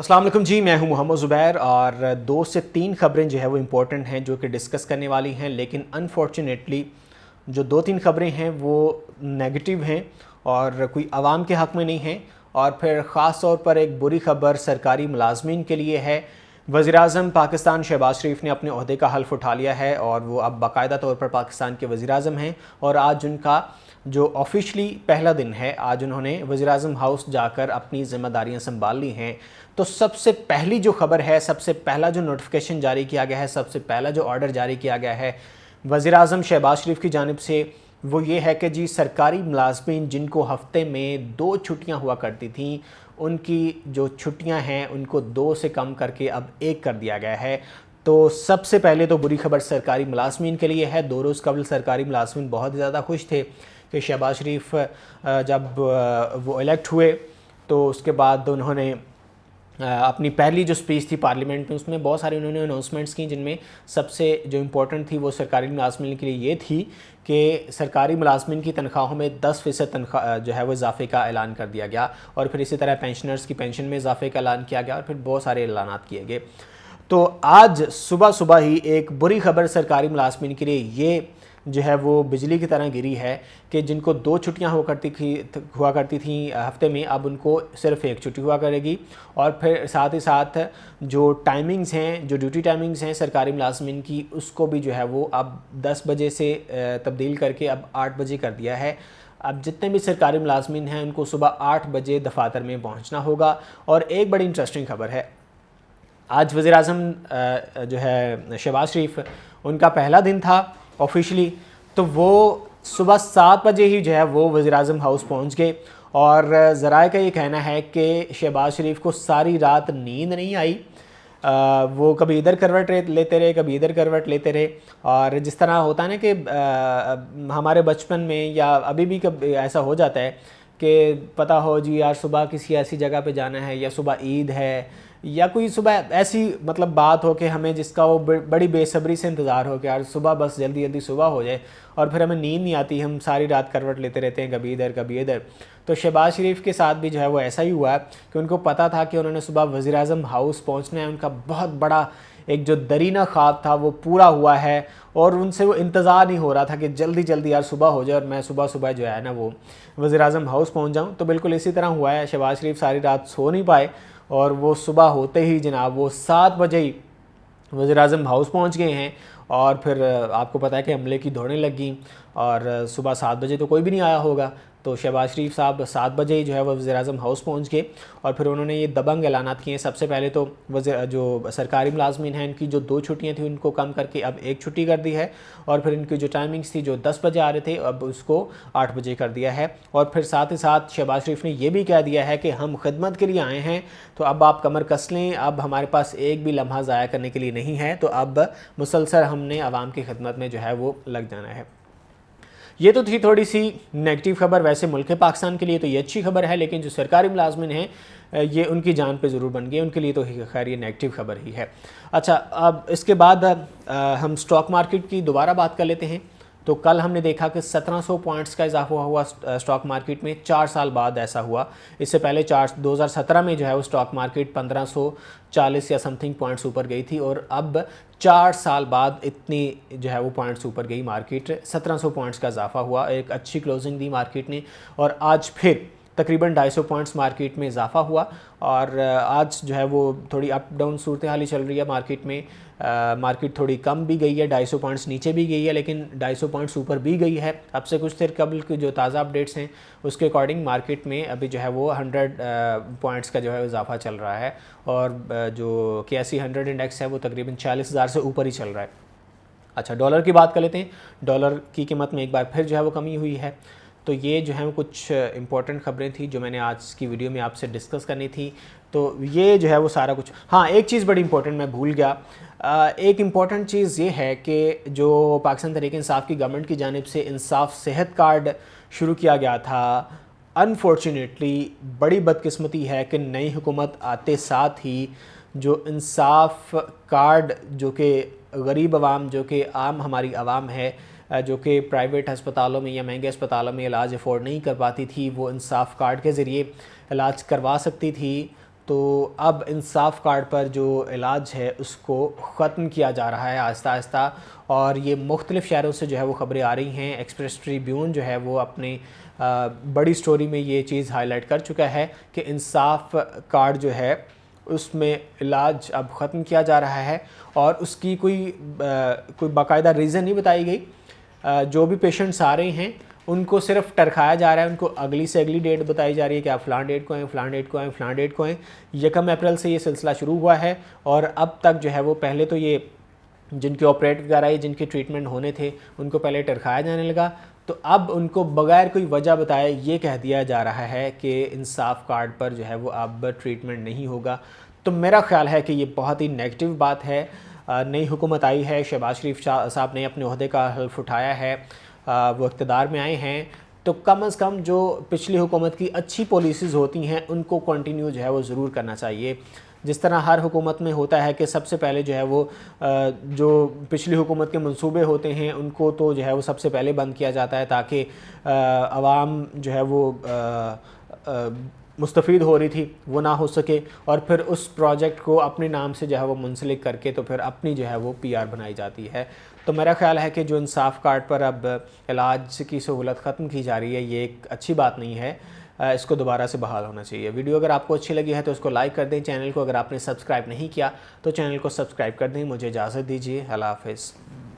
अस्सलाम वालेकुम जी, मैं हूं मोहम्मद ज़ुबैर और 2 से 3 ख़बरें जो है वो इम्पोर्टेंट हैं जो कि डिस्कस करने वाली हैं। लेकिन अनफॉर्चुनेटली जो 2-3 ख़बरें हैं वो नेगेटिव हैं और कोई आवाम के हक़ में नहीं हैं। और फिर ख़ास तौर पर एक बुरी ख़बर सरकारी मुलाजमीन के लिए है। वज़ीर-ए-आज़म पाकिस्तान शहबाज शरीफ ने अपने ओहदे का हल्फ़ उठा लिया है और वो अब बाकायदा तौर पर पाकिस्तान के वज़ीर-ए-आज़म हैं। और आज उनका जो ऑफिशली पहला दिन है, आज उन्होंने वज़ीर-ए-आज़म हाउस जाकर अपनी ज़िम्मेदारियाँ संभाल ली हैं। तो सबसे पहली जो खबर है, सबसे पहला जो नोटिफिकेशन जारी किया गया है, सबसे पहला जो ऑर्डर जारी किया गया है वज़ीर-ए-आज़म शहबाज शरीफ की जानिब से, वो ये है कि जी सरकारी मुलाजमीन जिनको हफ्ते में 2 छुट्टियां हुआ करती थीं, उनकी जो छुट्टियां हैं उनको 2 से कम करके अब 1 कर दिया गया है। तो सबसे पहले तो बुरी खबर सरकारी मुलाजमीन के लिए है। 2 रोज़ कबल सरकारी मुलाजमीन बहुत ज़्यादा खुश थे कि शहबाज शरीफ जब वो इलेक्ट हुए तो उसके बाद उन्होंने अपनी पहली जो स्पीच थी पार्लियामेंट में, उसमें बहुत सारी उन्होंने अनाउंसमेंट्स की, जिनमें सबसे जो इम्पोर्टेंट थी वो सरकारी मुलाजमीन के लिए ये थी कि सरकारी मुलाजमीन की तनख्वाहों में 10% तनख्वाह जो है वो इजाफे का ऐलान कर दिया गया। और फिर इसी तरह पेंशनर्स की पेंशन में इजाफे का ऐलान किया गया और फिर बहुत सारे ऐलानात किए गए। तो आज सुबह सुबह ही एक बुरी खबर सरकारी मुलाजमीन के लिए ये जो है वो बिजली की तरह गिरी है कि जिनको 2 छुट्टियां हुआ करती थी हफ्ते में, अब उनको सिर्फ 1 छुट्टी हुआ करेगी। और फिर साथ ही साथ जो टाइमिंग्स हैं, जो ड्यूटी टाइमिंग्स हैं सरकारी मुलाजमीन की, उसको भी जो है वो अब 10 बजे से तब्दील करके अब 8 बजे कर दिया है। अब जितने भी सरकारी मुलाजमीन हैं उनको सुबह 8 बजे दफातर में पहुँचना होगा। और एक बड़ी इंटरेस्टिंग खबर है, आज वज़ीर-ए-आज़म जो है शहबाज शरीफ, उनका पहला दिन था ऑफिशियली, तो वो सुबह 7 बजे ही जो है वो वज़ीर-ए-आज़म हाउस पहुंच गए। और ज़राए का ये कहना है कि शहबाज शरीफ को सारी रात नींद नहीं आई। वो कभी इधर करवट लेते रहे, कभी इधर करवट लेते रहे। और जिस तरह होता है ना कि हमारे बचपन में या अभी भी कभी ऐसा हो जाता है कि पता हो जी यार सुबह किसी ऐसी जगह पे जाना है, या सुबह ईद है, या कोई सुबह ऐसी मतलब बात हो कि हमें जिसका वो बड़ी बेसब्री से इंतज़ार हो कि यार सुबह बस जल्दी जल्दी सुबह हो जाए, और फिर हमें नींद नहीं आती, हम सारी रात करवट लेते रहते हैं, कभी इधर कभी इधर। तो शहबाज शरीफ के साथ भी जो है वो ऐसा ही हुआ है कि उनको पता था कि उन्होंने सुबह वज़ीर-ए-आज़म हाउस पहुँचना है। उनका बहुत बड़ा एक जो दरीना ख्वाब था वो पूरा हुआ है और उनसे वो इंतज़ार नहीं हो रहा था कि जल्दी जल्दी यार सुबह हो जाए और मैं सुबह सुबह जो है ना वो वज़ीर-ए-आज़म हाउस पहुँच जाऊँ। तो बिल्कुल इसी तरह हुआ है। शहबाज शरीफ सारी रात सो नहीं पाए और वो सुबह होते ही जनाब वो 7 बजे ही वज़ीर-ए-आज़म हाउस पहुँच गए हैं। और फिर आपको पता है कि हमले की दौड़ें लगी और सुबह 7 बजे तो कोई भी नहीं आया होगा। तो शहबाज शरीफ साहब 7 बजे ही जो है वो वज़ीर-ए-आज़म हाउस पहुँच गए और फिर उन्होंने ये दबंग ऐलानात किए। सबसे पहले तो जो सरकारी मुलाजमीन हैं इनकी जो 2 छुट्टियाँ थी उनको कम करके अब 1 छुट्टी कर दी है। और फिर इनकी जो टाइमिंग्स थी, जो 10 बजे आ रहे थे, अब उसको 8 बजे कर दिया है। और फिर साथ ही साथ शहबाज शरीफ ने यह भी कह दिया है कि हम खिदमत के लिए आए हैं, तो अब आप कमर कस लें, अब हमारे पास एक भी लम्हा ज़ाया करने के लिए नहीं है, तो अब मुसलसल हमने आवाम की खिदमत में जो है वो लग जाना है। ये तो थी थोड़ी सी नेगेटिव खबर। वैसे मुल्क पाकिस्तान के लिए तो ये अच्छी खबर है, लेकिन जो सरकारी मुलाजमिन हैं ये उनकी जान पे ज़रूर बन गई, उनके लिए तो खैर ये नेगेटिव खबर ही है। अच्छा, अब इसके बाद हम स्टॉक मार्केट की दोबारा बात कर लेते हैं। तो कल हमने देखा कि 1700 पॉइंट्स का इजाफा हुआ स्टॉक मार्केट में, 4 साल बाद ऐसा हुआ। इससे पहले 2017 में जो है वो स्टॉक मार्केट 1540 या समथिंग पॉइंट्स ऊपर गई थी, और अब 4 साल बाद इतनी जो है वो पॉइंट्स ऊपर गई मार्केट। 1700 पॉइंट्स का इजाफा हुआ, एक अच्छी क्लोजिंग दी मार्केट ने। और आज फिर तकरीबन 250 पॉइंट्स मार्केट में इजाफा हुआ और आज जो है वो थोड़ी अप डाउन सूरत हाल ही चल रही है मार्केट में। मार्केट थोड़ी कम भी गई है, 250 पॉइंट्स नीचे भी गई है, लेकिन 250 पॉइंट्स ऊपर भी गई है। अब से कुछ देर कबल की जो ताज़ा अपडेट्स हैं उसके अकॉर्डिंग मार्केट में अभी जो है वो 100 पॉइंट्स का जो है इजाफा चल रहा है। और जो KSE 100 इंडेक्स है वो तकरीबन 40,000 से ऊपर ही चल रहा है। अच्छा, डॉलर की बात कर लेते हैं। डॉलर की कीमत में एक बार फिर जो है वो कमी हुई है। तो ये जो है वो कुछ इंपॉर्टेंट खबरें थी जो मैंने आज की वीडियो में आपसे डिस्कस करनी थी। तो ये जो है वो सारा कुछ। हाँ, एक चीज़ बड़ी इंपॉर्टेंट मैं भूल गया। एक इम्पॉर्टेंट चीज़ ये है कि जो पाकिस्तान तहरीक इंसाफ की गवर्नमेंट की जानिब से इंसाफ सेहत कार्ड शुरू किया गया था, अनफॉर्चुनेटली बड़ी बदकिस्मती है कि नई हुकूमत आते साथ ही जो इंसाफ कार्ड जो कि गरीब आवाम, जो कि आम हमारी आवाम है, जो कि प्राइवेट अस्पतालों में या महंगे अस्पतालों में इलाज अफोर्ड नहीं कर पाती थी, वो इंसाफ कार्ड के ज़रिए इलाज करवा सकती थी। तो अब इंसाफ कार्ड पर जो इलाज है उसको ख़त्म किया जा रहा है आहिस्ता आहिस्ता। और ये मुख्तलिफ़ शहरों से जो है वो ख़बरें आ रही हैं। एक्सप्रेस ट्रिब्यून जो है वो अपनी बड़ी स्टोरी में ये चीज़ हाईलाइट कर चुका है कि इंसाफ कार्ड जो है उसमें इलाज अब ख़त्म किया जा रहा है और उसकी कोई बाकायदा रीज़न नहीं बताई गई। जो भी पेशेंट्स आ रहे हैं उनको सिर्फ टरखाया जा रहा है, उनको अगली से अगली डेट बताई जा रही है कि आप फ़लाँ डेट को आएँ, फ़लाँ डेट को आएँ, फ़लाँ डेट को आएँ। 1 अप्रैल से ये सिलसिला शुरू हुआ है और अब तक जो है वो पहले तो ये जिनके ऑपरेट वगैरह या जिनके ट्रीटमेंट होने थे उनको पहले टरखाया जाने लगा, तो अब उनको बगैर कोई वजह बताए ये कह दिया जा रहा है कि इंसाफ कार्ड पर जो है वो अब ट्रीटमेंट नहीं होगा। तो मेरा ख़्याल है कि ये बहुत ही नेगेटिव बात है। नई हुकूमत आई है, शहबाज शरीफ साहब ने अपने ओहदे का हल्फ उठाया है, वो इक़्तिदार में आए हैं, तो कम अज़ कम जो पिछली हुकूमत की अच्छी पॉलिसीज़ होती हैं उनको कंटिन्यू जो है वो ज़रूर करना चाहिए। जिस तरह हर हुकूमत में होता है कि सबसे पहले जो है वो जो पिछली हुकूमत के मंसूबे होते हैं उनको तो जो है वो सबसे पहले बंद किया जाता है ताकि आवाम जो है वो मुस्तफ़ीद हो रही थी वो ना हो सके, और फिर उस प्रोजेक्ट को अपने नाम से जो है वो मुंसलिक करके तो फिर अपनी जो है वो PR बनाई जाती है। तो मेरा ख़्याल है कि जो इंसाफ कार्ड पर अब इलाज की सहूलत ख़त्म की जा रही है ये एक अच्छी बात नहीं है, इसको दोबारा से बहाल होना चाहिए। वीडियो अगर आपको अच्छी लगी है तो इसको लाइक कर दें। चैनल को अगर आपने सब्सक्राइब नहीं किया तो चैनल को सब्सक्राइब कर दें। मुझे इजाज़त दीजिए। अल्लाह हाफ़िज़।